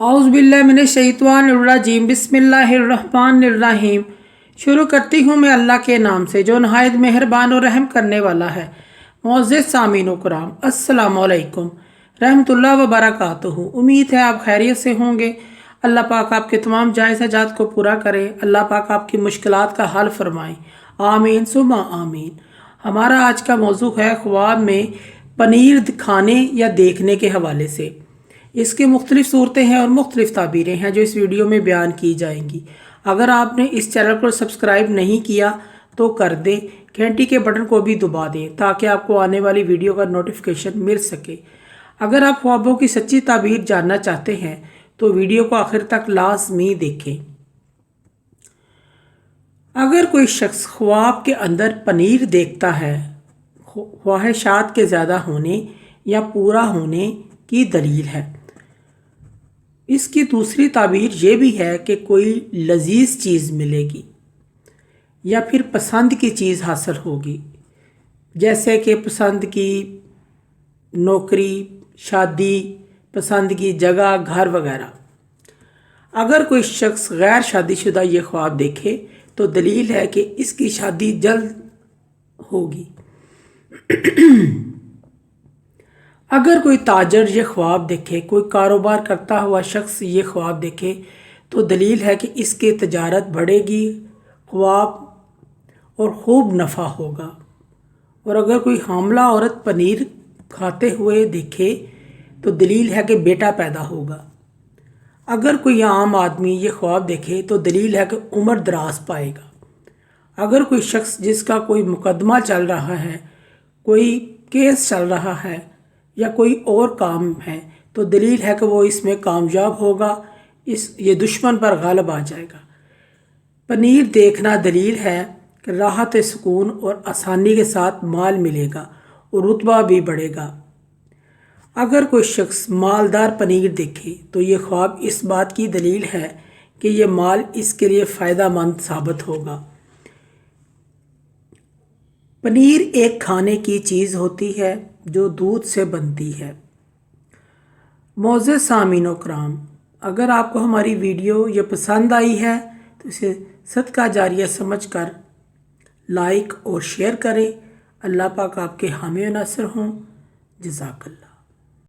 औज़ुबिल्लाहिमिनश्शैतानिर्रजीम बिस्मिल्लाहिर्रहमानिर्रहीम। शुरू करती हूँ मैं अल्लाह के नाम से जो नहायत मेहरबान और रहम करने वाला है। मुअज़्ज़िज़ सामीन व कराम, अस्सलामु अलैकुम रहमतुल्लाह व बरकातुहू। उम्मीद है आप खैरियत से होंगे। अल्लाह पाक आपके तमाम जायज़ हाजात को पूरा करे। अल्लाह पाक आपकी मुश्किलात का हल फरमाए। आमीन सुम्मा आमीन। हमारा आज का मौजू है ख्वाब में पनीर खाने या देखने के हवाले से। इसकी मुख्तलिफ़ सूरतें हैं और मुख्तलिफ़ ताबीरें हैं जो इस वीडियो में बयान की जाएंगी। अगर आपने इस चैनल को सब्सक्राइब नहीं किया तो कर दें, घंटी के बटन को भी दबा दें ताकि आपको आने वाली वीडियो का नोटिफिकेशन मिल सके। अगर आप ख्वाबों की सच्ची ताबीर जानना चाहते हैं तो वीडियो को आखिर तक लाजमी देखें। अगर कोई शख्स ख्वाब के अंदर पनीर देखता है, ख्वाहिशात के ज़्यादा होने या पूरा होने की दलील है। इसकी दूसरी ताबीर ये भी है कि कोई लजीज चीज़ मिलेगी या फिर पसंद की चीज़ हासिल होगी, जैसे कि पसंद की नौकरी, शादी, पसंद की जगह, घर वगैरह। अगर कोई शख्स गैर शादीशुदा ये ख्वाब देखे तो दलील है कि इसकी शादी जल्द होगी। अगर कोई ताजर ये ख्वाब देखे, कोई कारोबार करता हुआ शख्स ये ख्वाब देखे तो दलील है कि इसकी तजारत बढ़ेगी, ख्वाब और खूब नफ़ा होगा। और अगर कोई हामला औरत पनीर खाते हुए देखे तो दलील है कि बेटा पैदा होगा। अगर कोई आम आदमी ये ख्वाब देखे तो दलील है कि उम्र दराज पाएगा। अगर कोई शख्स जिसका कोई मुकदमा चल रहा है, कोई केस चल रहा है या कोई और काम है तो दलील है कि वो इसमें कामयाब होगा, ये दुश्मन पर गालिब आ जाएगा। पनीर देखना दलील है कि राहत, सुकून और आसानी के साथ माल मिलेगा और रुतबा भी बढ़ेगा। अगर कोई शख्स मालदार पनीर देखे तो ये ख्वाब इस बात की दलील है कि ये माल इसके लिए फ़ायदा मंद साबित होगा। पनीर एक खाने की चीज़ होती है जो दूध से बनती है। मुअज़्ज़िज़ सामीन व कराम, अगर आपको हमारी वीडियो ये पसंद आई है तो इसे सदका जारिया समझकर लाइक और शेयर करें। अल्लाह पाक आपके हामी व नासिर हों। जज़ाकल्लाह।